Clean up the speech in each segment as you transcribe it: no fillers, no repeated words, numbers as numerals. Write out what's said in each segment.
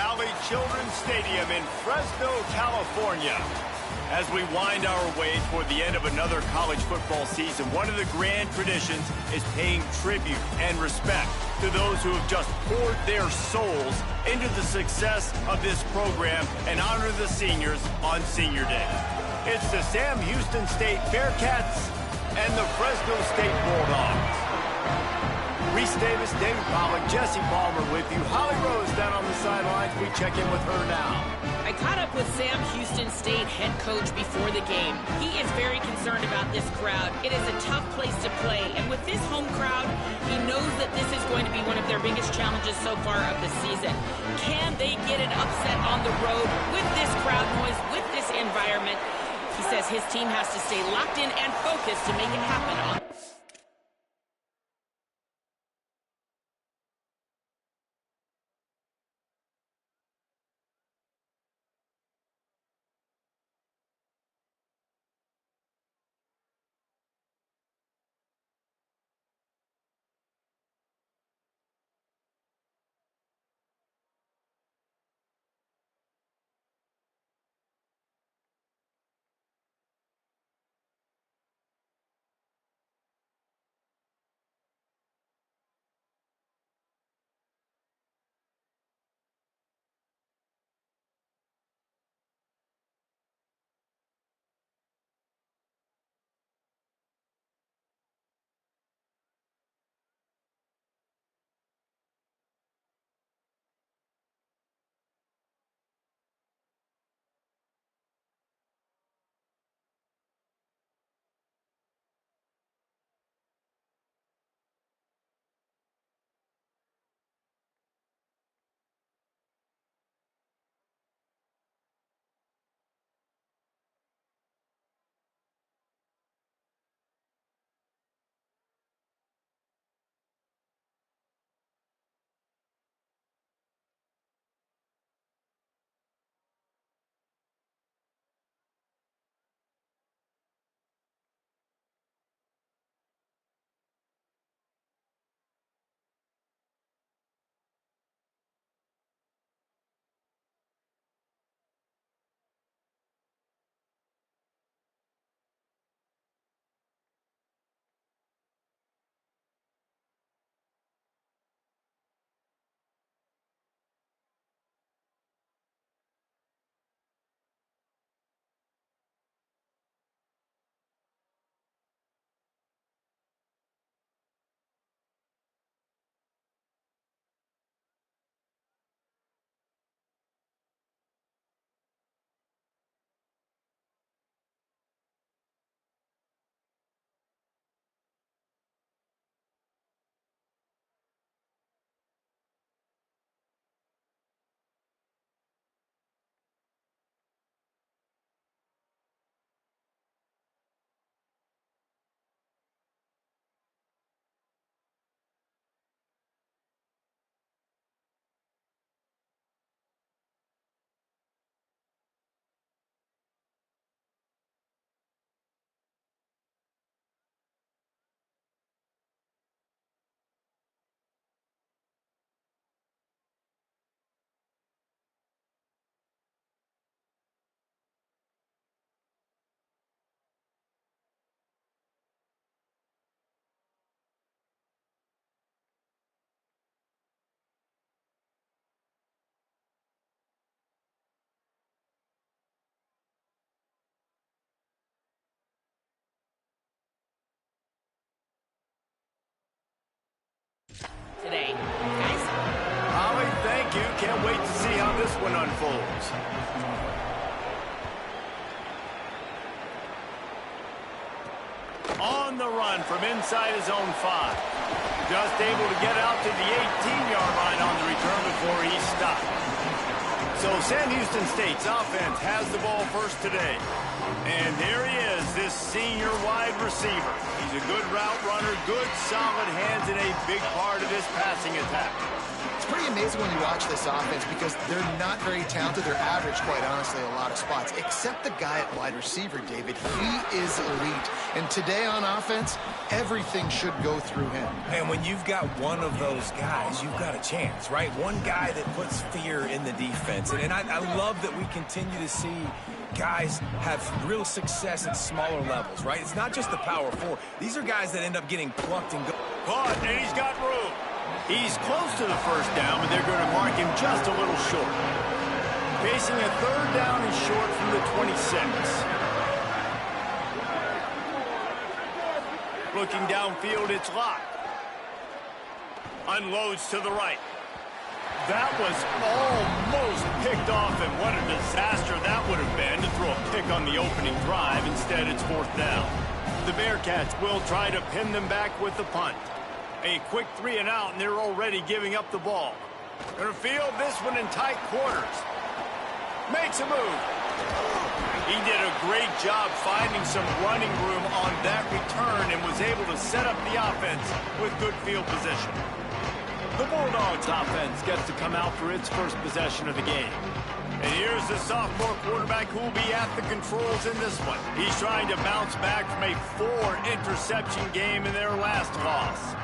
Valley Children's Stadium in Fresno, California. As we wind our way toward the end of another college football season, one of the grand traditions is paying tribute and respect to those who have just poured their souls into the success of this program and honor the seniors on Senior Day. It's the Sam Houston State Bearcats and the Fresno State Bulldogs. Reese Davis, David Pollock, Jesse Palmer with you. Holly Rose down on the sidelines. We check in with her now. I caught up with Sam Houston State head coach before the game. He is very concerned about this crowd. It is a tough place to play, and with this home crowd, he knows that this is going to be one of their biggest challenges so far of the season. Can they get an upset on the road with this crowd noise, with this environment? He says his team has to stay locked in and focused to make it happen. Today, guys. Holly, thank you. Can't wait to see how this one unfolds. On the run from inside his own 5. Just able to get out to the 18-yard line on the return before he stopped. So Sam Houston State's offense has the ball first today. And there he is, this senior wide receiver. He's a good route runner, good solid hands, and a big part of this passing attack. It's pretty amazing when you watch this offense because they're not very talented. They're average, quite honestly, a lot of spots, except the guy at wide receiver, David. He is elite. And today on offense, everything should go through him. And when you've got one of those guys, you've got a chance, right? One guy that puts fear in the defense. And I love that we continue to see guys have real success at smaller levels, right? It's not just the power four. These are guys that end up getting plucked and go. Caught, and he's got room. He's close to the first down, but they're going to mark him just a little short. Facing a third down and short from the 26. Looking downfield, it's locked. Unloads to the right. That was almost picked off, and what a disaster that would have been to throw a pick on the opening drive. Instead, it's fourth down. The Bearcats will try to pin them back with the punt. A quick 3 and out, and they're already giving up the ball. Gonna field this one in tight quarters. Makes a move. He did a great job finding some running room on that return and was able to set up the offense with good field position. The Bulldogs offense gets to come out for its first possession of the game. And here's the sophomore quarterback who will be at the controls in this one. He's trying to bounce back from a 4-interception game in their last loss.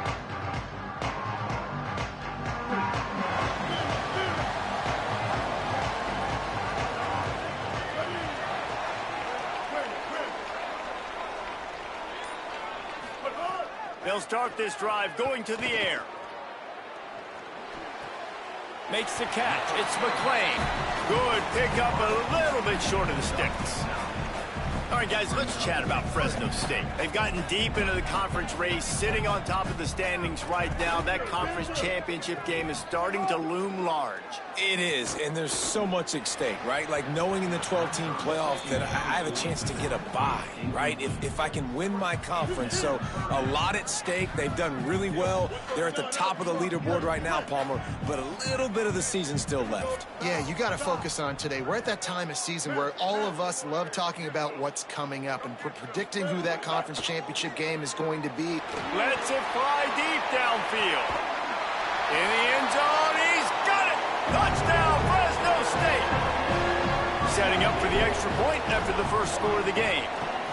They'll start this drive going to the air. Makes the catch. It's McClain. Good pickup, a little bit short of the sticks. All right, guys, let's chat about Fresno State. They've gotten deep into the conference race, sitting on top of the standings right now. That conference championship game is starting to loom large. It is, and there's so much at stake, right? Like knowing in the 12-team playoff that I have a chance to get a bye, right? If I can win my conference. So a lot at stake. They've done really well. They're at the top of the leaderboard right now, Palmer, but a little bit of the season still left. Yeah, you got to focus on today. We're at that time of season where all of us love talking about what's coming up and predicting who that conference championship game is going to be. Lets it fly deep downfield. In the end zone, he's got it! Touchdown, Fresno State! Setting up for the extra point after the first score of the game.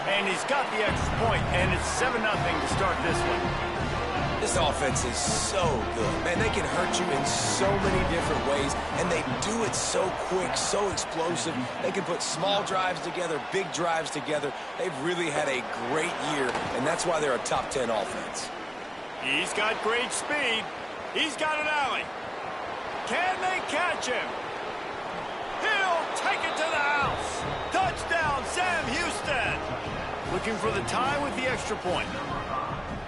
And he's got the extra point, and it's 7-0 to start this one. This offense is so good. Man, they can hurt you in so many different ways, and they do it so quick, so explosive. They can put small drives together, big drives together. They've really had a great year, and that's why they're a top 10 offense. He's got great speed. He's got an alley. Can they catch him? He'll take it to the house. Touchdown, Sam Houston. Looking for the tie with the extra point.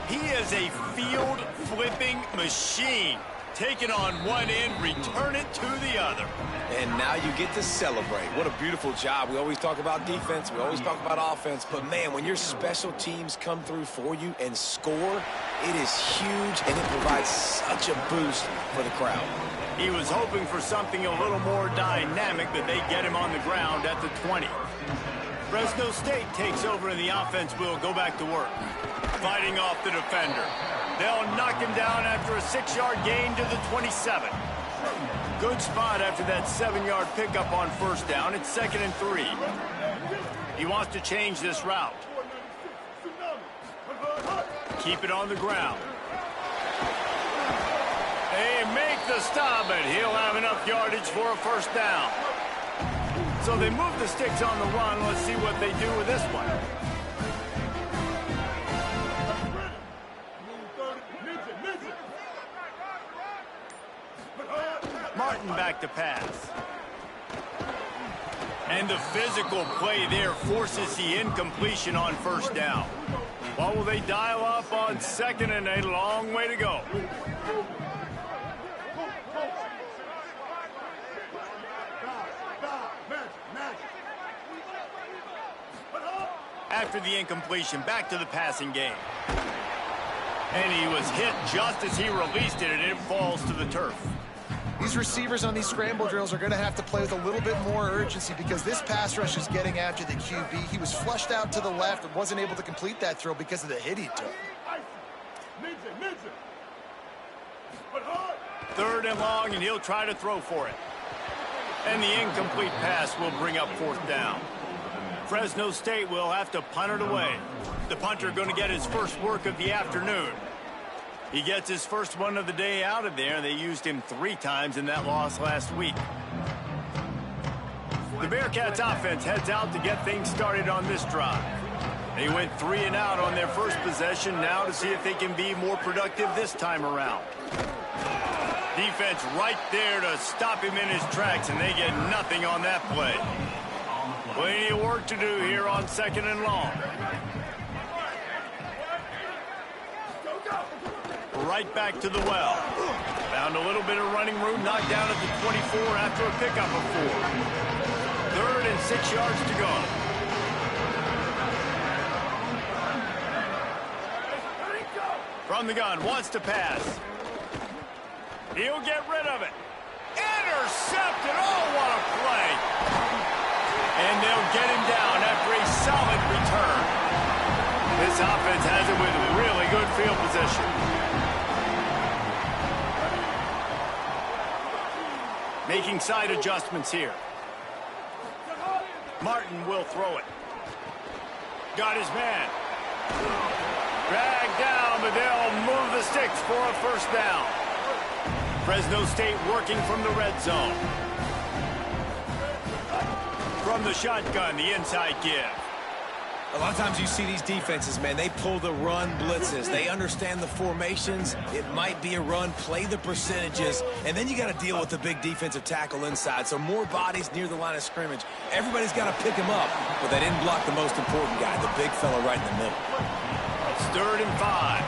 He is a field-flipping machine. Take it on one end, return it to the other. And now you get to celebrate. What a beautiful job. We always talk about defense. We always talk about offense. But, man, when your special teams come through for you and score, it is huge, and it provides such a boost for the crowd. He was hoping for something a little more dynamic, but they get him on the ground at the 20. Fresno State takes over, and the offense will go back to work. Fighting off the defender. They'll knock him down after a 6-yard gain to the 27. Good spot after that 7-yard pickup on first down. It's 2nd and 3. He wants to change this route. Keep it on the ground. They make the stop, and he'll have enough yardage for a first down. So they move the sticks on the run. Let's see what they do with this one. Martin back to pass. And the physical play there forces the incompletion on first down. What will they dial up on 2nd and a long way to go? After the incompletion, back to the passing game. And he was hit just as he released it, and it falls to the turf. These receivers on these scramble drills are going to have to play with a little bit more urgency because this pass rush is getting after the QB. He was flushed out to the left and wasn't able to complete that throw because of the hit he took. 3rd and long, and he'll try to throw for it. And the incomplete pass will bring up 4th down. Fresno State will have to punt it away. The punter going to get his first work of the afternoon. He gets his first one of the day out of there. They used him 3 times in that loss last week. The Bearcats offense heads out to get things started on this drive. They went 3 and out on their first possession, now to see if they can be more productive this time around. Defense right there to stop him in his tracks, and they get nothing on that play. Plenty of work to do here on 2nd and long. Right back to the well. Found a little bit of running room, knocked down at the 24 after a pickup of 4. 3rd and 6 yards to go. From the gun, wants to pass. He'll get rid of it. Intercepted. Oh, what a play. And they'll get him down after a solid return. This offense has it with really good field position. Making side adjustments here. Martin will throw it. Got his man. Dragged down, but they'll move the sticks for a 1st down. Fresno State working from the red zone. From the shotgun, the inside give. A lot of times you see these defenses, man, they pull the run blitzes. They understand the formations. It might be a run, play the percentages, and then you got to deal with the big defensive tackle inside. So more bodies near the line of scrimmage. Everybody's got to pick him up, but they didn't block the most important guy, the big fella right in the middle. It's 3rd and 5.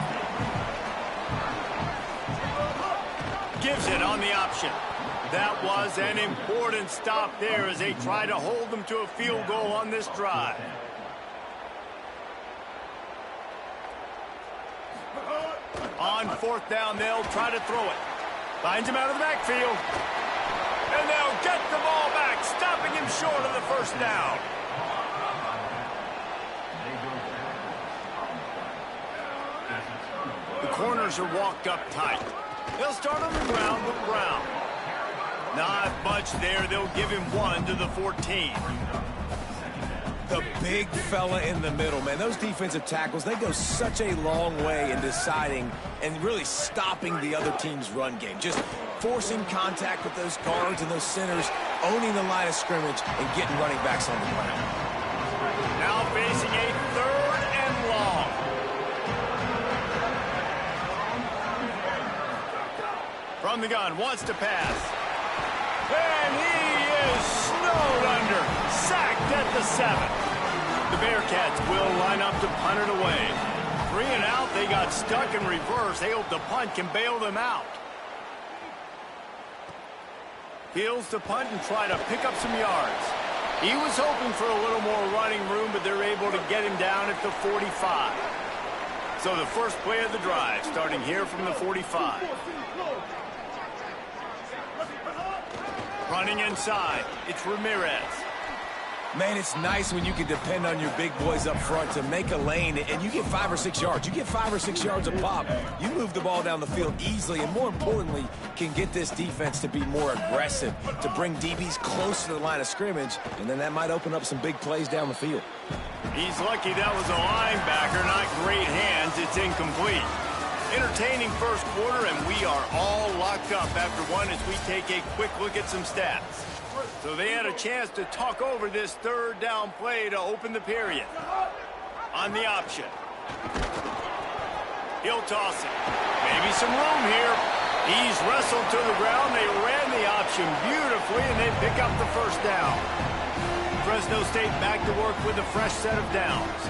Gives it on the option. That was an important stop there as they try to hold them to a field goal on this drive. On 4th down, they'll try to throw it. Finds him out of the backfield. And they'll get the ball back, stopping him short of the 1st down. The corners are walked up tight. They'll start on the ground with Brown. Not much there. They'll give him 1 to the 14. The big fella in the middle, man. Those defensive tackles, they go such a long way in deciding and really stopping the other team's run game. Just forcing contact with those guards and those centers, owning the line of scrimmage, and getting running backs on the ground. Now facing a 3rd and long. From the gun, wants to pass. And he is snowed under. Sacked at the 7. The Bearcats will line up to punt it away. 3 and out, they got stuck in reverse. They hope the punt can bail them out. Fields to punt and try to pick up some yards. He was hoping for a little more running room, but they're able to get him down at the 45. So the first play of the drive, starting here from the 45. Running inside, it's Ramirez. Man, it's nice when you can depend on your big boys up front to make a lane, and you get 5 or 6 yards. You get 5 or 6 yards a pop. You move the ball down the field easily, and more importantly, can get this defense to be more aggressive, to bring DBs close to the line of scrimmage, and then that might open up some big plays down the field. He's lucky that was a linebacker, not great hands. It's incomplete. Entertaining first quarter, and we are all locked up after one as we take a quick look at some stats. So they had a chance to talk over this 3rd down play to open the period. On the option. He'll toss it. Maybe some room here. He's wrestled to the ground. They ran the option beautifully, and they pick up the 1st down. Fresno State back to work with a fresh set of downs.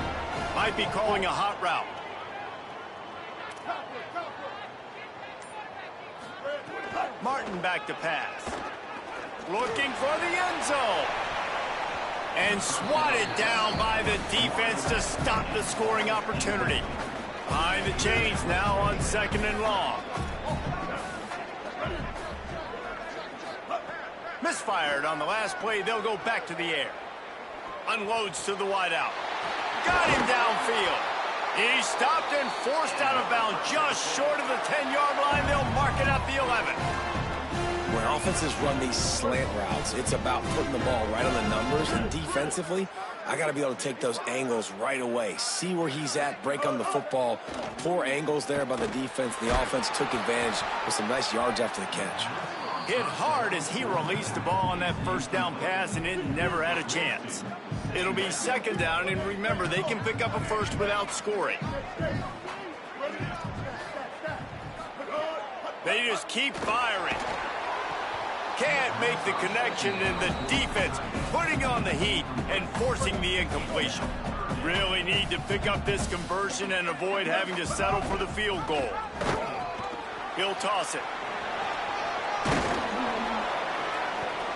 Might be calling a hot route. Martin back to pass. Looking for the end zone. And swatted down by the defense to stop the scoring opportunity. Behind the chains now on 2nd and long. Misfired on the last play. They'll go back to the air. Unloads to the wideout. Got him downfield. He stopped and forced out of bounds just short of the 10-yard line. They'll mark it at the 11. When offenses run these slant routes, it's about putting the ball right on the numbers, and defensively, I got to be able to take those angles right away. See where he's at, break on the football. Poor angles there by the defense. The offense took advantage with some nice yards after the catch. Hit hard as he released the ball on that first down pass, and it never had a chance. It'll be second down, and remember, they can pick up a first without scoring. They just keep firing. Can't make the connection, and the defense putting on the heat and forcing the incompletion. Really need to pick up this conversion and avoid having to settle for the field goal. He'll toss it.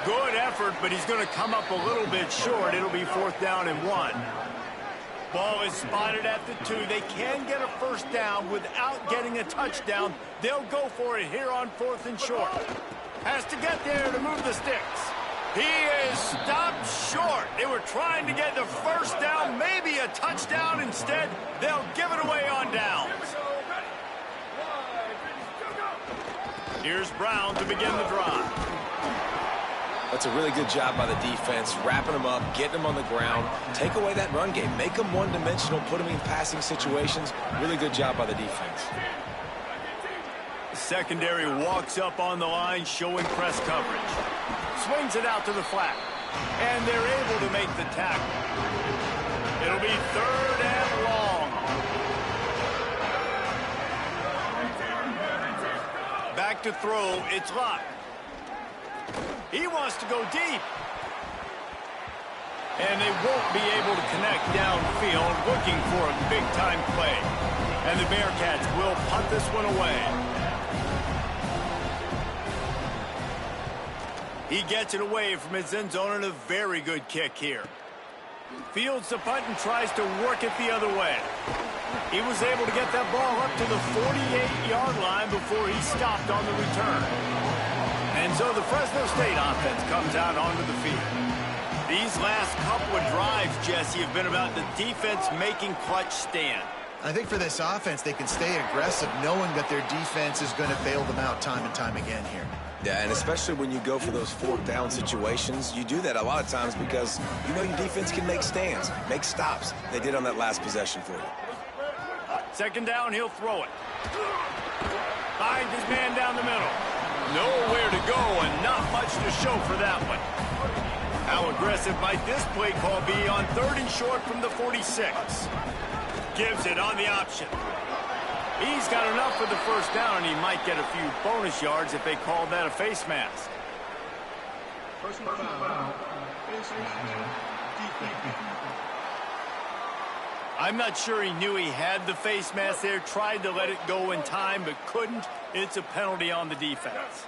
Good effort, but he's going to come up a little bit short. It'll be 4th down and 1. Ball is spotted at the 2. They can get a first down without getting a touchdown. They'll go for it here on 4th and short. Has to get there to move the sticks. He is stopped short. They were trying to get the first down, maybe a touchdown. Instead, they'll give it away on downs. Here's Brown to begin the drive. That's a really good job by the defense, wrapping them up, getting them on the ground. Take away that run game. Make them one-dimensional, put them in passing situations. Really good job by the defense. The secondary walks up on the line, showing press coverage. Swings it out to the flat, and they're able to make the tackle. It'll be 3rd and long. Back to throw, it's Locke. He wants to go deep. And they won't be able to connect downfield, looking for a big-time play. And the Bearcats will punt this one away. He gets it away from his end zone, and a very good kick here. Fields the punt and tries to work it the other way. He was able to get that ball up to the 48-yard line before he stopped on the return. And so the Fresno State offense comes out onto the field. These last couple of drives, Jesse, have been about the defense making clutch stand. I think for this offense, they can stay aggressive knowing that their defense is going to bail them out time and time again here. Yeah, and especially when you go for those 4th down situations, you do that a lot of times because you know your defense can make stands, make stops. They did on that last possession for you. Second down, he'll throw it. Finds his man down the middle. Nowhere to go and not much to show for that one. How aggressive might this play call be on 3rd and short from the 46? Gives it on the option. He's got enough for the first down, and he might get a few bonus yards if they called that a face mask. Personal foul. I'm not sure he knew he had the face mask there, tried to let it go in time, but couldn't. It's a penalty on the defense.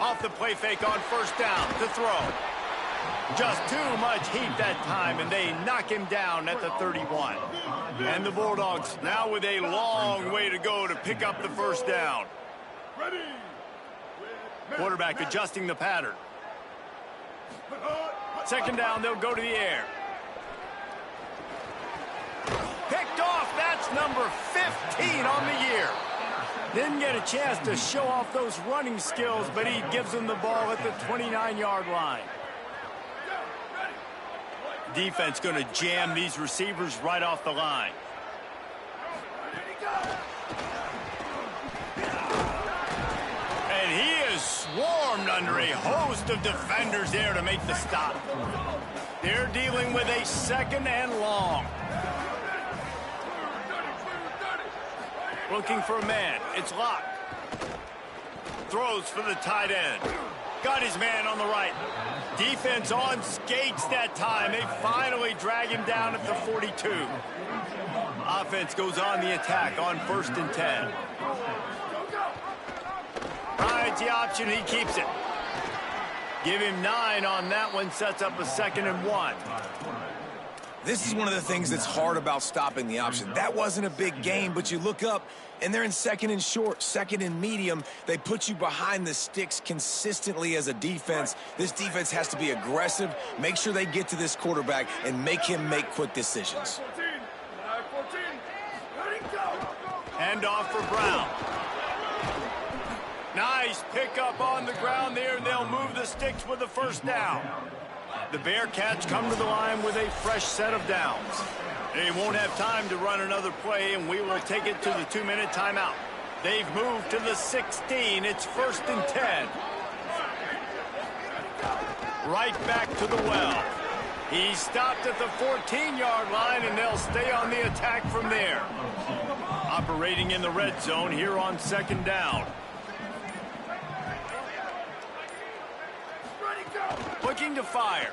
Off the play fake on first down to throw. Just too much heat that time, and they knock him down at the 31. And the Bulldogs now with a long way to go to pick up the first down. Quarterback adjusting the pattern. Second down, they'll go to the air. Picked off, that's number 15 on the year. Didn't get a chance to show off those running skills, but he gives them the ball at the 29-yard line. Defense going to jam these receivers right off the line. And he is swarmed under a host of defenders there to make the stop. They're dealing with a 2nd and long. Looking for a man. It's Locke. Throws for the tight end. Got his man on the right. Defense on skates that time. They finally drag him down at the 42. Offense goes on the attack on 1st and 10. Rides the option. He keeps it. Give him 9 on that one. Sets up a 2nd and 1. This is one of the things that's hard about stopping the option. That wasn't a big game, but you look up, and they're in 2nd and short, 2nd and medium. They put you behind the sticks consistently as a defense. This defense has to be aggressive, make sure they get to this quarterback, and make him make quick decisions. Hand off for Brown. Nice pickup on the ground there, and they'll move the sticks with the first down. The Bearcats come to the line with a fresh set of downs. They won't have time to run another play, and we will take it to the 2-minute timeout. They've moved to the 16. It's 1st and 10. Right back to the well. He stopped at the 14-yard line, and they'll stay on the attack from there. Operating in the red zone here on 2nd down. Looking to fire.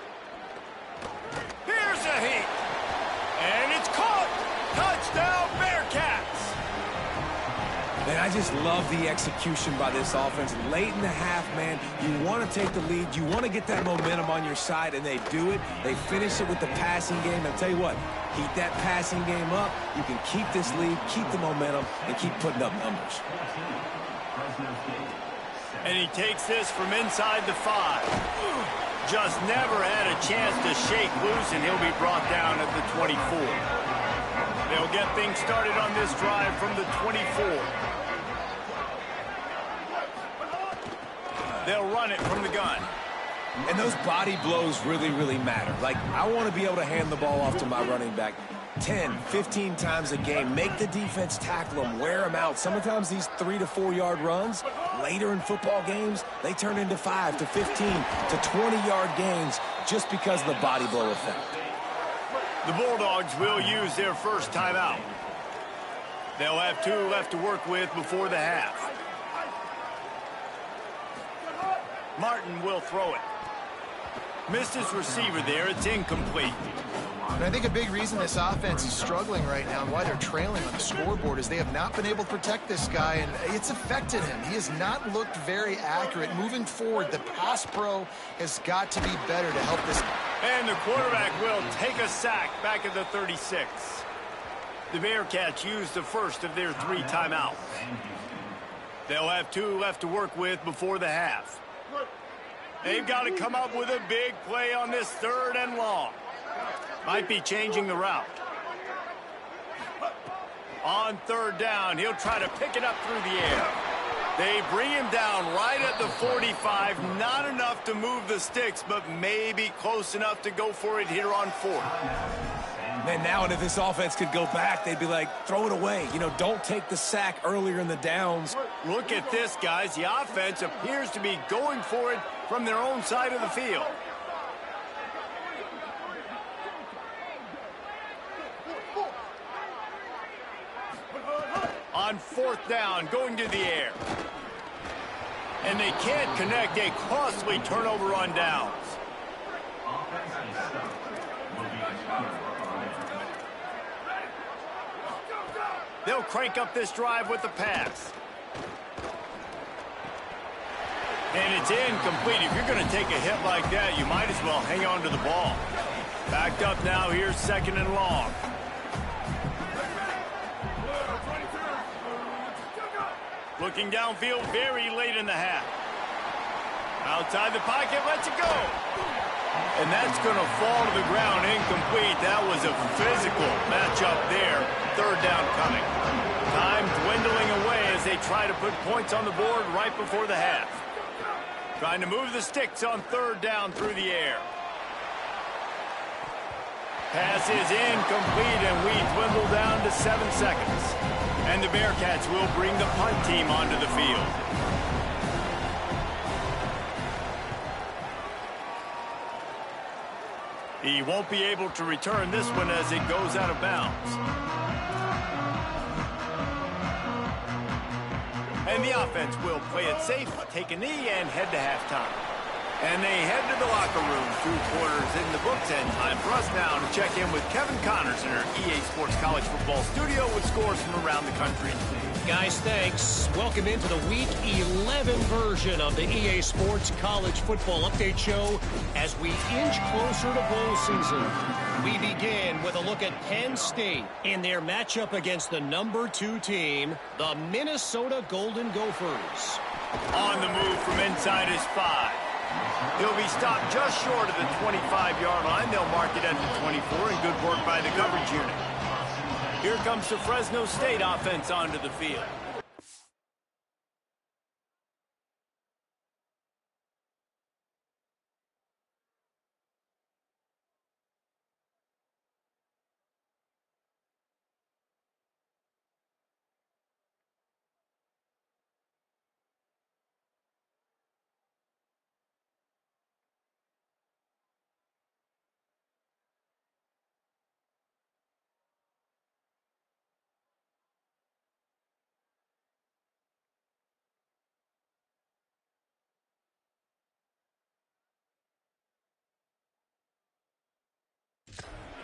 Here's a heat. And it's caught. Touchdown, Bearcats. Man, I just love the execution by this offense. Late in the half, man, you want to take the lead. You want to get that momentum on your side, and they do it. They finish it with the passing game. I'll tell you what, keep that passing game up. You can keep this lead, keep the momentum, and keep putting up numbers. And he takes this from inside the 5. Just never had a chance to shake loose, and he'll be brought down at the 24. They'll get things started on this drive from the 24. They'll run it from the gun. And those body blows really, really matter. Like, I want to be able to hand the ball off to my running back 10, 15 times a game. Make the defense tackle them, wear them out. Sometimes these 3 to 4 yard runs, later in football games, they turn into 5 to 15 to 20-yard gains just because of the body blow effect. The Bulldogs will use their first timeout. They'll have 2 left to work with before the half. Martin will throw it. Missed his receiver there. It's incomplete. And I think a big reason this offense is struggling right now and why they're trailing on the scoreboard is they have not been able to protect this guy, and it's affected him. He has not looked very accurate. Moving forward, the pass pro has got to be better to help this. And the quarterback will take a sack back at the 36. The Bearcats use the first of their 3 timeouts. They'll have 2 left to work with before the half. They've got to come up with a big play on this 3rd and long. Might be changing the route. On 3rd down, he'll try to pick it up through the air. They bring him down right at the 45. Not enough to move the sticks, but maybe close enough to go for it here on 4th. Man, now and if this offense could go back, they'd be like, throw it away. You know, don't take the sack earlier in the downs. Look at this, guys. The offense appears to be going for it from their own side of the field. On 4th down, going to the air. And they can't connect. A costly turnover on downs. They'll crank up this drive with the pass. And it's incomplete. If you're going to take a hit like that, you might as well hang on to the ball. Backed up now, here's 2nd and long. Looking downfield very late in the half. Outside the pocket, lets it go. And that's going to fall to the ground incomplete. That was a physical matchup there. 3rd down coming. Time dwindling away as they try to put points on the board right before the half. Trying to move the sticks on 3rd down through the air. Pass is incomplete, and we dwindle down to 7 seconds. And the Bearcats will bring the punt team onto the field. He won't be able to return this one as it goes out of bounds. And the offense will play it safe, take a knee, and head to halftime. And they head to the locker room. 2 quarters in the books, and time for us now to check in with Kevin Connors in our EA Sports College Football studio with scores from around the country. Guys, thanks. Welcome into the Week 11 version of the EA Sports College Football Update Show as we inch closer to bowl season. We begin with a look at Penn State in their matchup against the number 2 team, the Minnesota Golden Gophers. On the move from inside his 5. He'll be stopped just short of the 25-yard line. They'll mark it at the 24, and good work by the coverage unit. Here comes the Fresno State offense onto the field.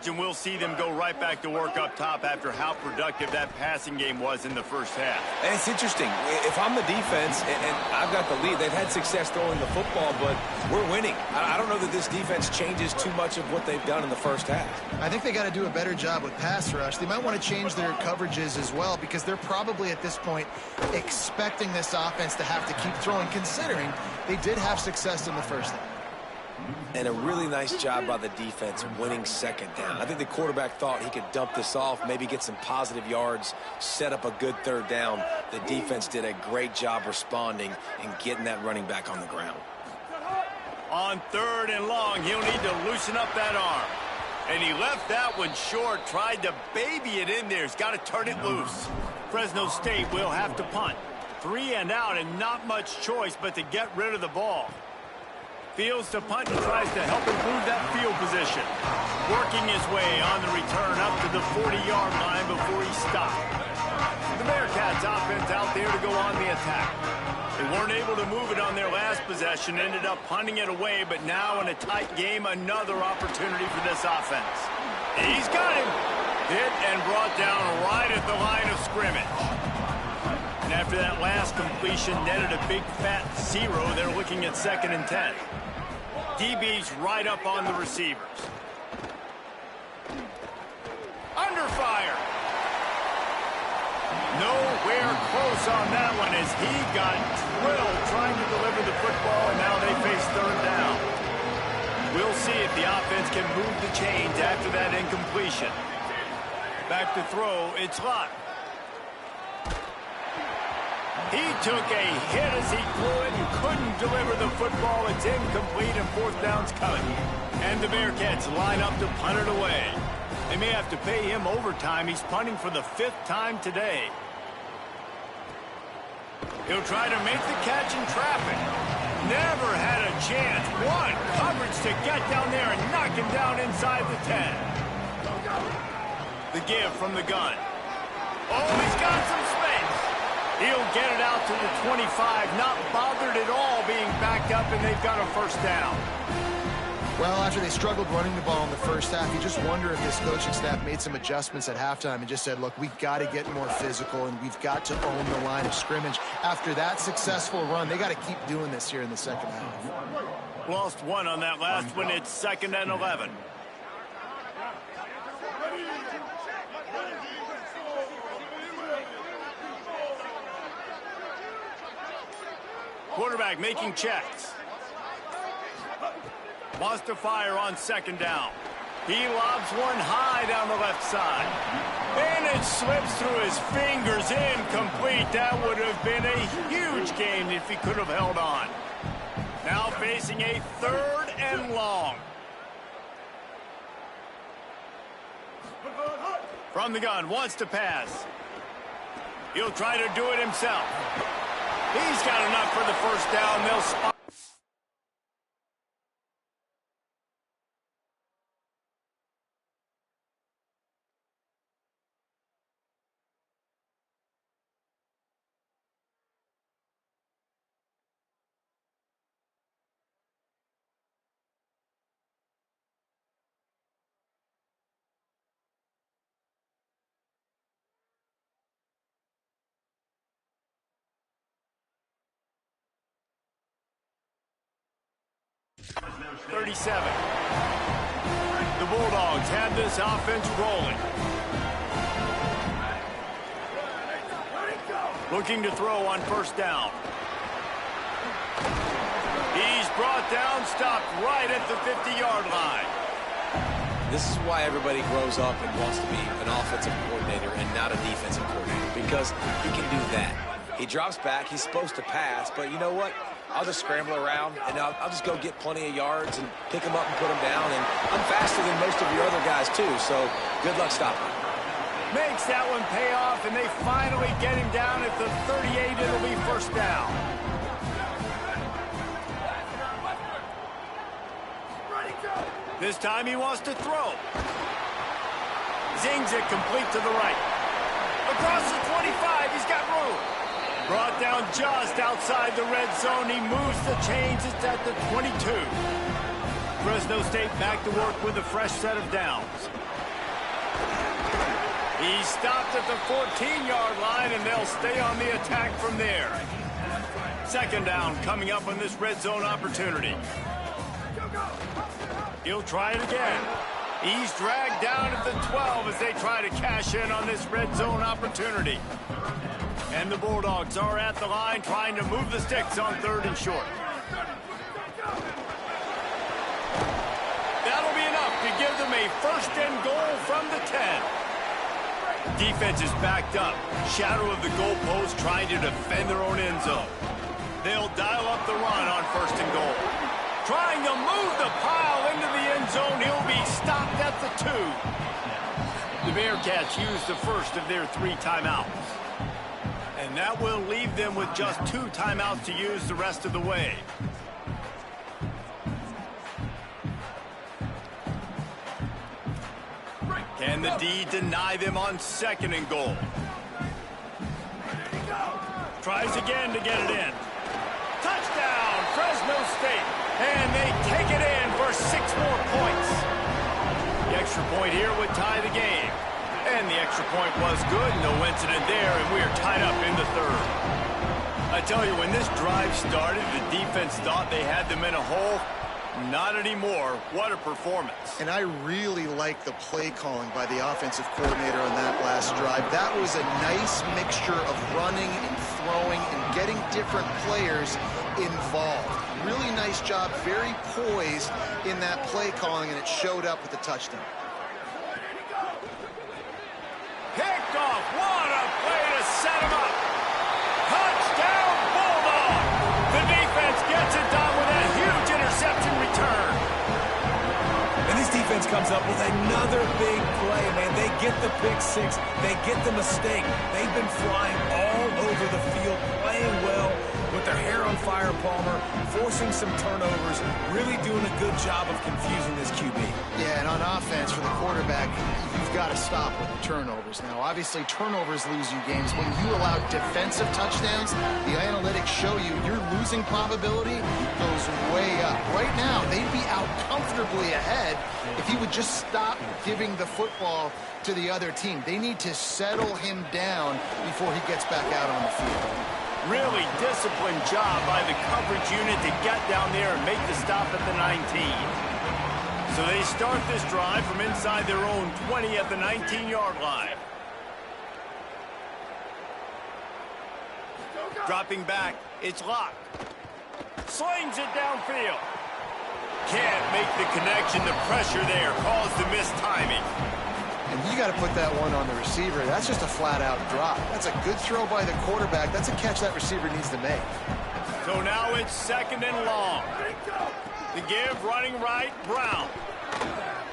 imagine we'll see them go right back to work up top after how productive that passing game was in the first half. And it's interesting. If I'm the defense and I've got the lead, they've had success throwing the football, but we're winning. I don't know that this defense changes too much of what they've done in the first half. I think they got to do a better job with pass rush. They might want to change their coverages as well, because they're probably at this point expecting this offense to have to keep throwing, considering they did have success in the first half. And a really nice job by the defense winning second down. I think the quarterback thought he could dump this off, maybe get some positive yards, set up a good third down. The defense did a great job responding and getting that running back on the ground. On 3rd and long, he'll need to loosen up that arm. And he left that one short, tried to baby it in there. He's got to turn it loose. Fresno State will have to punt. 3 and out, and not much choice but to get rid of the ball. Fields to punt and tries to help improve that field position. Working his way on the return up to the 40-yard line before he stopped. The Bearcats offense out there to go on the attack. They weren't able to move it on their last possession, ended up punting it away, but now in a tight game, another opportunity for this offense. He's got him. Hit and brought down right at the line of scrimmage. And after that last completion netted a big fat 0, they're looking at 2nd and 10. DB's right up on the receivers. Under fire. Nowhere close on that one as he got drilled trying to deliver the football, and now they face 3rd down. We'll see if the offense can move the chains after that incompletion. Back to throw, it's Lott. He took a hit as he threw it and couldn't deliver the football. It's incomplete and 4th down's coming. And the Bearcats line up to punt it away. They may have to pay him overtime. He's punting for the 5th time today. He'll try to make the catch in traffic. Never had a chance. One coverage to get down there and knock him down inside the 10. The give from the gun. Oh, he's got some space. He'll get it out to the 25, not bothered at all being backed up, and they've got a 1st down. Well, after they struggled running the ball in the first half, you just wonder if this coaching staff made some adjustments at halftime and just said, look, we've got to get more physical and we've got to own the line of scrimmage. After that successful run, they got to keep doing this here in the second half. Lost 1 on that last one. It's 2nd and 11. Quarterback making checks. Wants to fire on 2nd down. He lobs one high down the left side. And it slips through his fingers, incomplete. That would have been a huge gain if he could have held on. Now facing a 3rd and long. From the gun, wants to pass. He'll try to do it himself. He's got enough for the 1st down. They'll spot. .37. The Bulldogs have this offense rolling. Looking to throw on 1st down. He's brought down, stopped right at the 50-yard line. This is why everybody grows up and wants to be an offensive coordinator and not a defensive coordinator, because he can do that. He drops back, he's supposed to pass, but you know what? I'll just scramble around, and I'll just go get plenty of yards and pick them up and put them down. And I'm faster than most of your other guys, too, so good luck stopping. Makes that one pay off, and they finally get him down at the 38. It'll be 1st down. This time he wants to throw. Zings it complete to the right. Across the 25, he's got room. Brought down just outside the red zone. He moves the chains. It's at the 22. Fresno State back to work with a fresh set of downs. He stopped at the 14-yard line, and they'll stay on the attack from there. Second down coming up on this red zone opportunity. He'll try it again. He's dragged down at the 12 as they try to cash in on this red zone opportunity. And the Bulldogs are at the line trying to move the sticks on 3rd and short. That'll be enough to give them a 1st and goal from the 10. Defense is backed up. Shadow of the goalpost trying to defend their own end zone. They'll dial up the run on 1st and goal. Trying to move the pile into the end zone. He'll be stopped at the 2. The Bearcats use the first of their 3 timeouts. And that will leave them with just 2 timeouts to use the rest of the way. Can the D deny them on 2nd and goal? Tries again to get it in. Touchdown, Fresno State. And they take it in for 6 more points. The extra point here would tie the game. And the extra point was good. No incident there, and we are tied up in the 3rd. I tell you, when this drive started, the defense thought they had them in a hole. Not anymore. What a performance. And I really like the play calling by the offensive coordinator on that last drive. That was a nice mixture of running and throwing and getting different players involved. Really nice job, very poised in that play calling, and it showed up with the touchdown. Picked off. What a play to set him up. Touchdown, Bulldog. The defense gets it done with a huge interception return. And this defense comes up with another big play, man. They get the pick 6. They get the mistake. They've been flying all over the field, playing well, with their hair on fire, Palmer, forcing some turnovers, really doing a good job of confusing this QB. Yeah, and on offense for the quarterback, you've got to stop with the turnovers. Now, obviously, turnovers lose you games. When you allow defensive touchdowns, the analytics show you your losing probability goes way up. Right now, they'd be out comfortably ahead if he would just stop giving the football to the other team. They need to settle him down before he gets back out on the field. Really disciplined job by the coverage unit to get down there and make the stop at the 19. So they start this drive from inside their own 20 at the 19-yard line. Dropping back, it's Locke. Slings it downfield. Can't make the connection. The pressure there caused the missed timing. And you got to put that one on the receiver. That's just a flat-out drop. That's a good throw by the quarterback. That's a catch that receiver needs to make. So now it's 2nd and long. The give running right, Brown.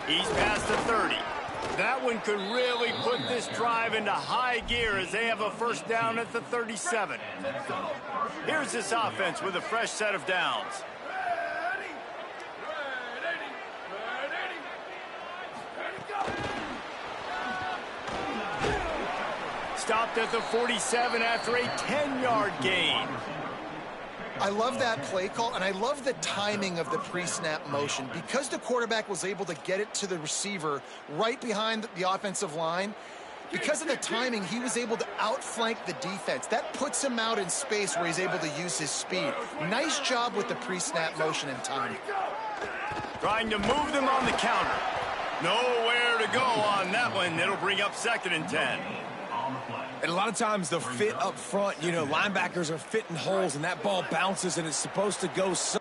He's past the 30. That one could really put this drive into high gear as they have a 1st down at the 37. Here's this offense with a fresh set of downs. Stopped at the 47 after a 10-yard gain. I love that play call, and I love the timing of the pre-snap motion. Because the quarterback was able to get it to the receiver right behind the offensive line, because of the timing, he was able to outflank the defense. That puts him out in space where he's able to use his speed. Nice job with the pre-snap motion and timing. Trying to move them on the counter. Nowhere to go on that one. It'll bring up 2nd and 10. And a lot of times the fit up front, you know, linebackers are fitting holes, and that ball bounces, and it's supposed to go so.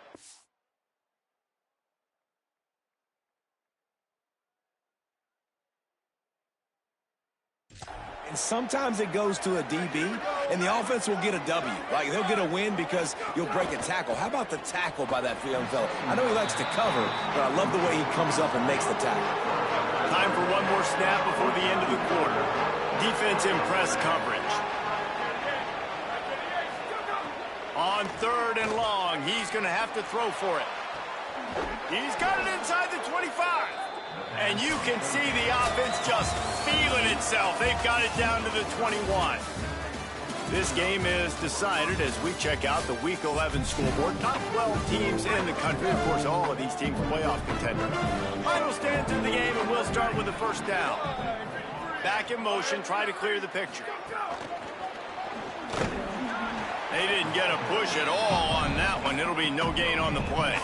And sometimes it goes to a DB, and the offense will get a W. Like, they'll get a win because you'll break a tackle. How about the tackle by that young fella? I know he likes to cover, but I love the way he comes up and makes the tackle. Time for one more snap before the end of the quarter. Defense in press coverage. On 3rd and long, he's going to have to throw for it. He's got it inside the 25. And you can see the offense just feeling itself. They've got it down to the 21. This game is decided as we check out the Week 11 scoreboard. Top 12 teams in the country. Of course, all of these teams playoff contenders. Final stands in the game, and we'll start with the 1st down. Back in motion, try to clear the picture. They didn't get a push at all on that one. It'll be no gain on the play.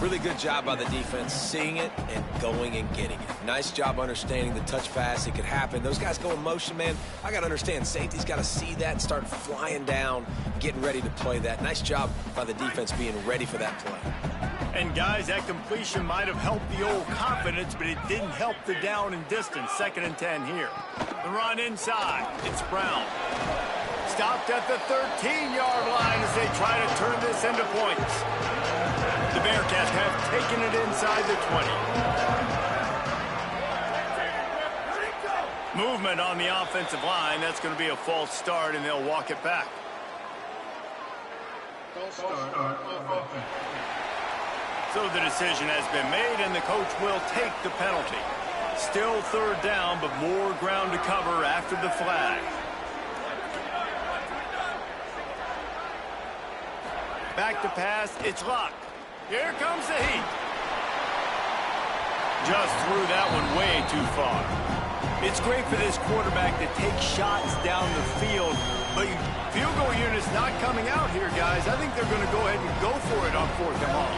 Really good job by the defense, seeing it and going and getting it. Nice job understanding the touch pass. It could happen. Those guys go in motion, man. I got to understand, safety's got to see that and start flying down, getting ready to play that. Nice job by the defense being ready for that play. And, guys, that completion might have helped the old confidence, but it didn't help the down and distance. 2nd and 10 here. The run inside. It's Brown. Stopped at the 13-yard line as they try to turn this into points. The Bearcats have taken it inside the 20. Movement on the offensive line. That's going to be a false start, and they'll walk it back. So the decision has been made, and the coach will take the penalty. Still 3rd down, but more ground to cover after the flag. Back to pass. It's Luck. Here comes the heat. Just threw that one way too far. It's great for this quarterback to take shots down the field, but field goal unit's not coming out here, guys. I think they're going to go ahead and go for it on 4th and long.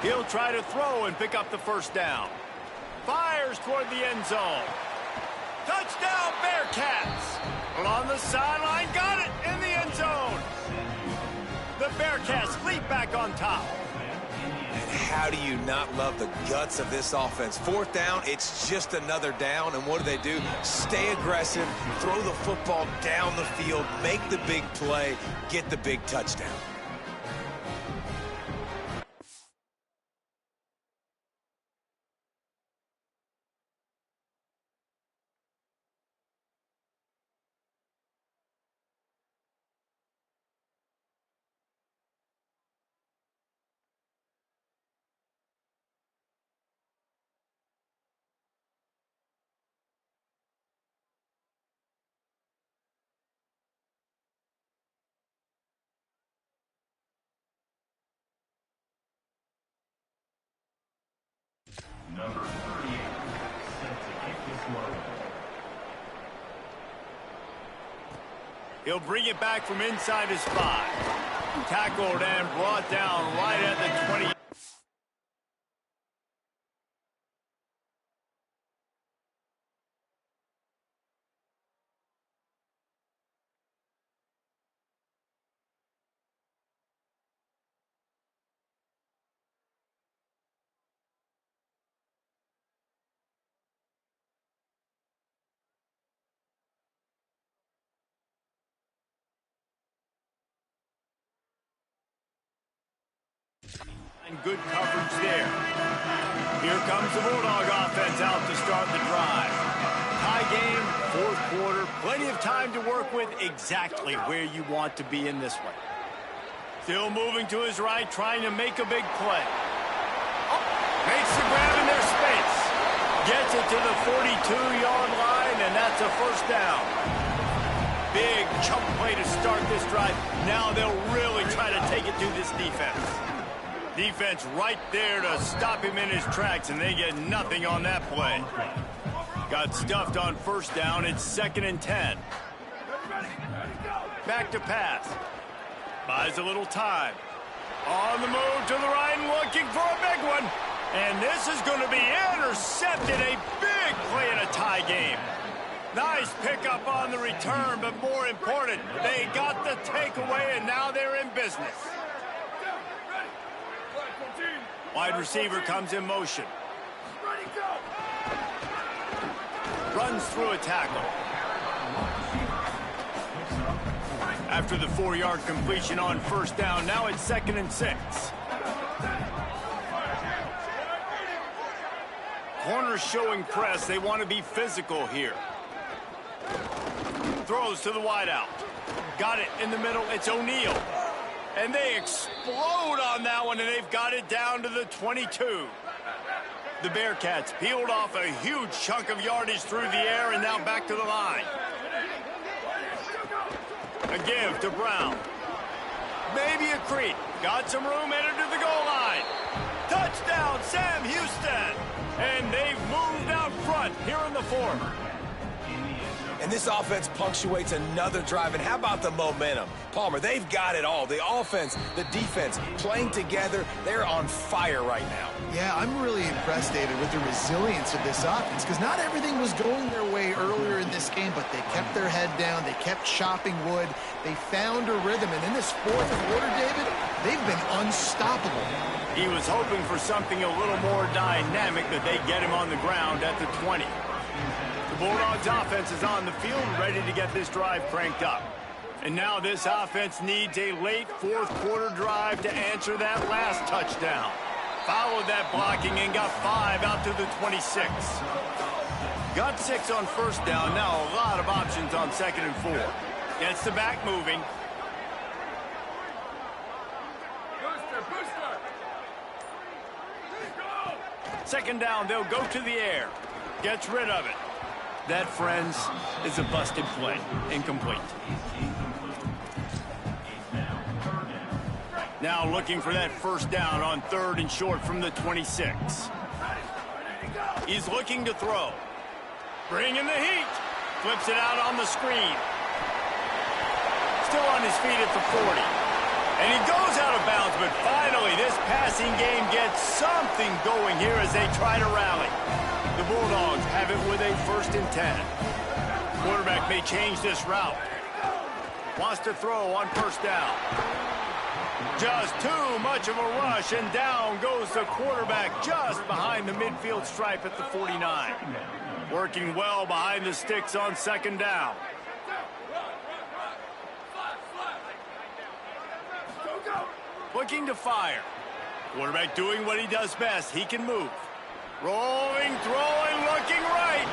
He'll try to throw and pick up the 1st down. Fires toward the end zone. Touchdown, Bearcats! Well, on the sideline, got it in the end zone. The Bearcats leap back on top. And how do you not love the guts of this offense? 4th down, it's just another down. And what do? Stay aggressive, throw the football down the field, make the big play, get the big touchdown. Number 38, set to kick this one. He'll bring it back from inside his 5. Tackled and brought down right at the 20. And good coverage there. Here comes the Bulldog offense out to start the drive. Tie game, 4th quarter, plenty of time to work with, exactly where you want to be in this one. Still moving to his right, trying to make a big play. Oh, makes the grab in their space. Gets it to the 42-yard line, and that's a 1st down. Big chunk play to start this drive. Now they'll really try to take it to this defense. Defense right there to stop him in his tracks, and they get nothing on that play. Got stuffed on 1st down. It's 2nd and 10. Back to pass. Buys a little time. On the move to the right and looking for a big one. And this is going to be intercepted. A big play in a tie game. Nice pickup on the return, but more important, they got the takeaway, and now they're in business. Wide receiver comes in motion. Runs through a tackle. After the 4-yard completion on 1st down, now it's 2nd and 6. Corners showing press. They want to be physical here. Throws to the wideout. Got it in the middle. It's O'Neal. And they explode on that one, and they've got it down to the 22. The Bearcats peeled off a huge chunk of yardage through the air, and now back to the line. A give to Brown. Maybe a creep. Got some room, entered to the goal line. Touchdown, Sam Houston. And they've moved out front here in the fourth. And this offense punctuates another drive. And how about the momentum? Palmer, they've got it all. The offense, the defense, playing together. They're on fire right now. Yeah, I'm really impressed, David, with the resilience of this offense, because not everything was going their way earlier in this game, but they kept their head down. They kept chopping wood. They found a rhythm. And in this fourth quarter, David, they've been unstoppable. He was hoping for something a little more dynamic, that they get him on the ground at the 20. The Bulldogs offense is on the field, ready to get this drive cranked up. And now this offense needs a late fourth quarter drive to answer that last touchdown. Followed that blocking and got 5 out to the 26. Got 6 on first down. Now a lot of options on 2nd and 4. Gets the back moving. Second down, they'll go to the air. Gets rid of it. That, friends, is a busted play. Incomplete. Now looking for that first down on 3rd and short from the 26. He's looking to throw. Bringing the heat. Flips it out on the screen. Still on his feet at the 40. And he goes out of bounds, but finally this passing game gets something going here as they try to rally. The Bulldogs have it with a 1st and 10. Quarterback may change this route. Wants to throw on first down. Just too much of a rush, and down goes the quarterback just behind the midfield stripe at the 49. Working well behind the sticks on 2nd down. Looking to fire. Quarterback doing what he does best. He can move. Rolling, throwing, looking right.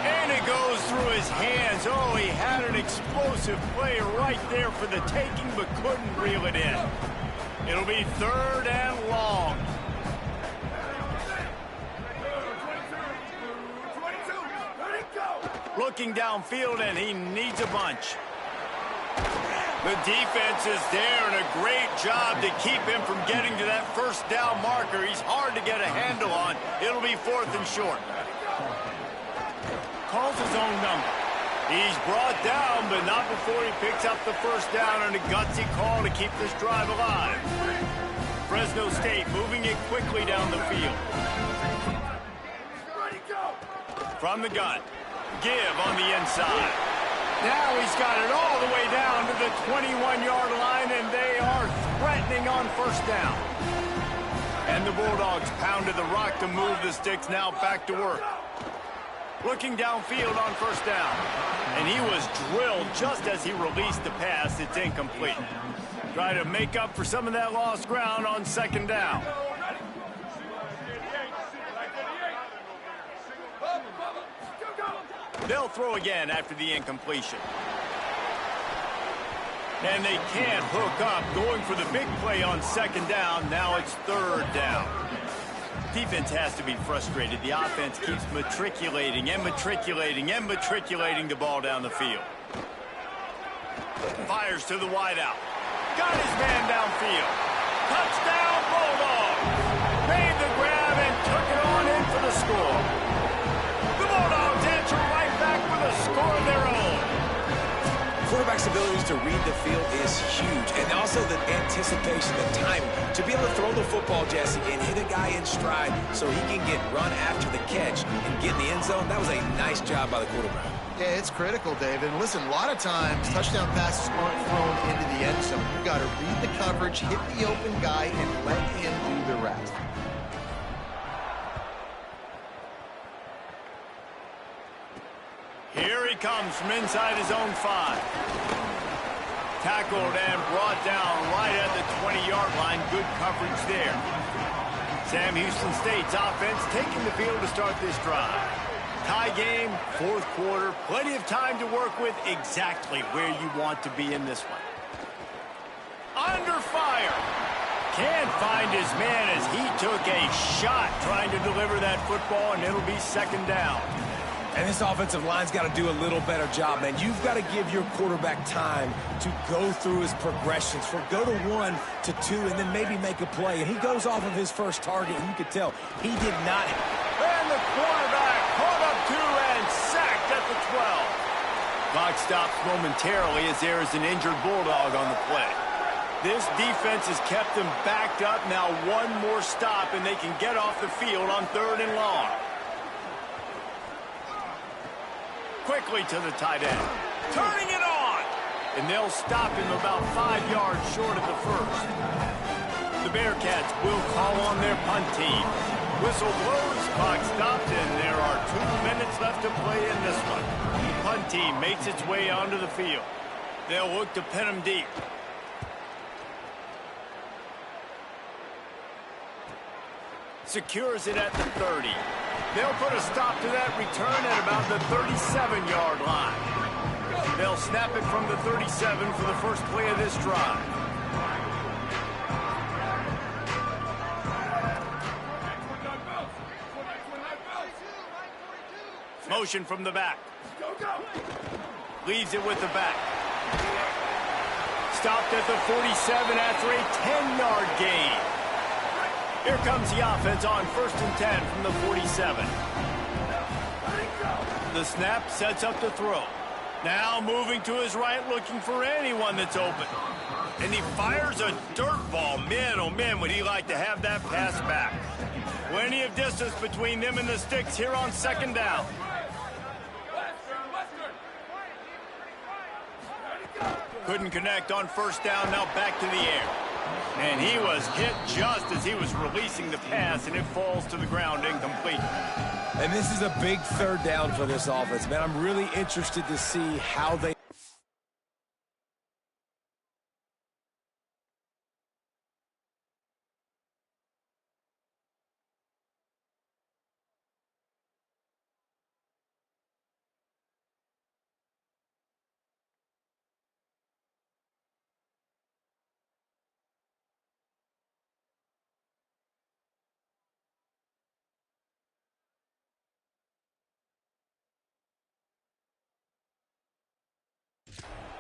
And it goes through his hands. Oh, he had an explosive play right there for the taking, but couldn't reel it in. It'll be 3rd and long. Looking downfield, and he needs a bunch. The defense is there, and a great job to keep him from getting to that first down marker. He's hard to get a handle on. It'll be 4th and short. Calls his own number. He's brought down, but not before he picks up the first down, and a gutsy call to keep this drive alive. Fresno State moving it quickly down the field. From the gun. Give on the inside. Now he's got it all the way down to the 21-yard line, and they are threatening on first down. And the Bulldogs pounded the rock to move the sticks, now back to work. Looking downfield on first down. And he was drilled just as he released the pass. It's incomplete. Try to make up for some of that lost ground on 2nd down. They'll throw again after the incompletion. And they can't hook up, going for the big play on 2nd down. Now it's 3rd down. Defense has to be frustrated. The offense keeps matriculating and matriculating and matriculating the ball down the field. Fires to the wideout. Got his man downfield. Touchdown, Bulldogs. Made the grab and took it on in for the score. The Bulldogs answer right back with a score of their own. Quarterback's abilities to read the field is huge, and also the anticipation, the timing. To be able to throw the football, Jesse, and hit a guy in stride so he can get run after the catch and get in the end zone, that was a nice job by the quarterback. Yeah, it's critical, David. And listen, a lot of times touchdown passes aren't thrown into the end zone. You've got to read the coverage, hit the open guy, and let him do the rest. Here he comes from inside his own 5. Tackled and brought down right at the 20-yard line. Good coverage there. Sam Houston State's offense taking the field to start this drive. Tie game, 4th quarter. Plenty of time to work with, exactly where you want to be in this one. Under fire. Can't find his man as he took a shot trying to deliver that football, and it'll be 2nd down. And this offensive line's got to do a little better job, man. You've got to give your quarterback time to go through his progressions, go to 1 to 2, and then maybe make a play. And he goes off of his first target, and you could tell he did not. And the quarterback caught up to and sacked at the 12. Clock stops momentarily as there is an injured Bulldog on the play. This defense has kept them backed up. Now one more stop, and they can get off the field on 3rd and long. Quickly to the tight end. Turning it on! And they'll stop him about 5 yards short of the first. The Bearcats will call on their punt team. Whistle blows, clock stopped, and there are 2 minutes left to play in this one. The punt team makes its way onto the field. They'll look to pin them deep. Secures it at the 30. They'll put a stop to that return at about the 37-yard line. They'll snap it from the 37 for the first play of this drive. Motion from the back. Leaves it with the back. Stopped at the 47 after a 10-yard gain. Here comes the offense on 1st and 10 from the 47. The snap sets up the throw. Now moving to his right, looking for anyone that's open. And he fires a dirt ball. Man, oh man, would he like to have that pass back. Plenty of distance between them and the sticks here on 2nd down. Couldn't connect on 1st down, now back to the air. And he was hit just as he was releasing the pass, and it falls to the ground incomplete. And this is a big 3rd down for this offense, man. I'm really interested to see how they...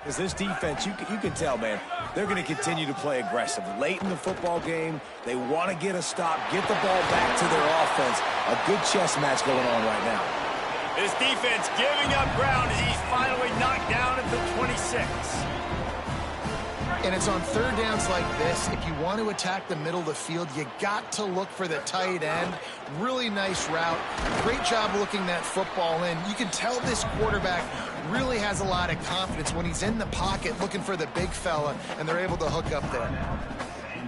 Because this defense, you can tell, man, they're going to continue to play aggressive. Late in the football game, they want to get a stop, get the ball back to their offense. A good chess match going on right now. This defense giving up ground as he's finally knocked down at the 26. And it's on 3rd downs like this. If you want to attack the middle of the field, you got to look for the tight end. Really nice route. Great job looking that football in. You can tell this quarterback really has a lot of confidence when he's in the pocket looking for the big fella, and they're able to hook up there.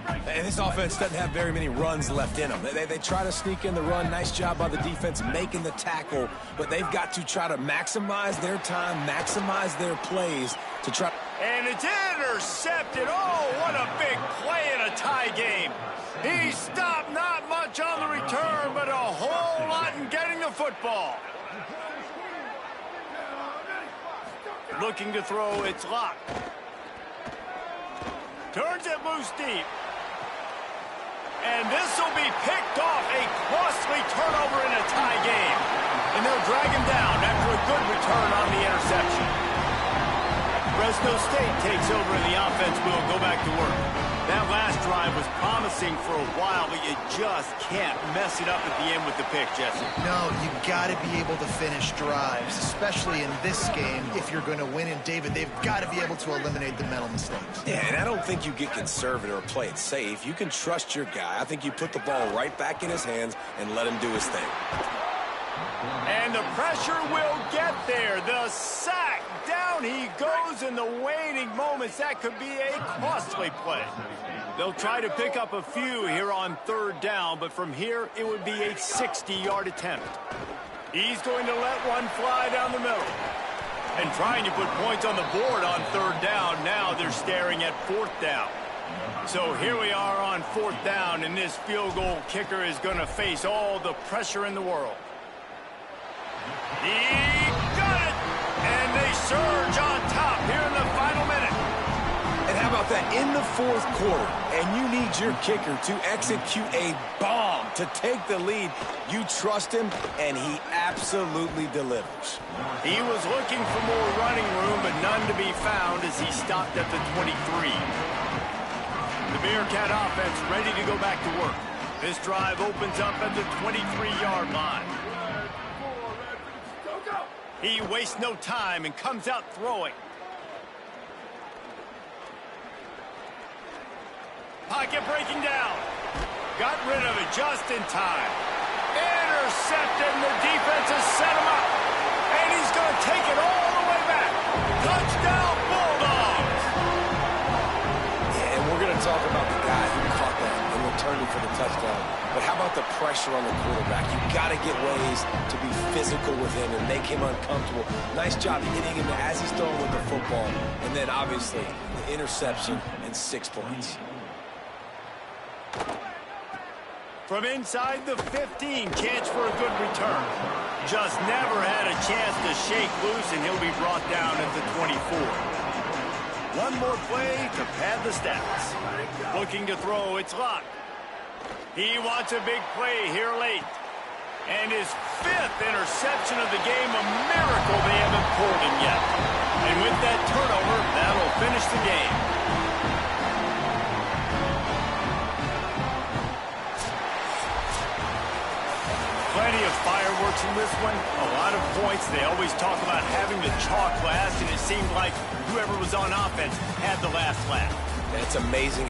And this offense doesn't have very many runs left in them. They try to sneak in the run. Nice job by the defense making the tackle, but they've got to try to maximize their time, maximize their plays to try. And it's intercepted. Oh, what a big play in a tie game. He stopped not much on the return, but a whole lot in getting the football. Looking to throw, it's locked. Turns it loose deep. And this will be picked off, a costly turnover in a tie game. And they'll drag him down after a good return on the interception. Fresno State takes over and the offense will go back to work. That last drive was promising for a while, but you just can't mess it up at the end with the pick, Jesse. No, you got to be able to finish drives, especially in this game. If you're going to win, and David, they've got to be able to eliminate the mental mistakes. Yeah, and I don't think you get conservative or play it safe. You can trust your guy. I think you put the ball right back in his hands and let him do his thing. And the pressure will get there. The sack. Down he goes in the waning moments. That could be a costly play. They'll try to pick up a few here on 3rd down, but from here it would be a 60-yard attempt. He's going to let one fly down the middle. And trying to put points on the board on 3rd down. Now they're staring at 4th down. So here we are on 4th down, and this field goal kicker is going to face all the pressure in the world. He got it! And they surge on top here in the final minute. And how about about that? In the fourth quarter, and you need your kicker to execute a bomb to take the lead. You trust him, and he absolutely delivers. He was looking for more running room, but none to be found as he stopped at the 23. The Bearcat offense ready to go back to work. This drive opens up at the 23-yard line. He wastes no time and comes out throwing. Pocket breaking down. Got rid of it just in time. Intercepted, and the defense has set him up. And he's going to take it all the way back. Touchdown, Bulldogs! Yeah, and we're going to talk about the guy who caught that and returned it for the touchdown. But how about the pressure on the quarterback? You got to get ways to be physical with him and make him uncomfortable. Nice job hitting him as he's throwing with the football. And then, obviously, the interception and 6 points. From inside the 15, chance for a good return. Just never had a chance to shake loose, and he'll be brought down at the 24. One more play to pad the stats. Looking to throw, it's Locke. He wants a big play here late. And his 5th interception of the game, a miracle they haven't pulled him yet. And with that turnover, that'll finish the game. Plenty of fireworks in this one. A lot of points. They always talk about having the chalk last, and it seemed like whoever was on offense had the last laugh. And it's amazing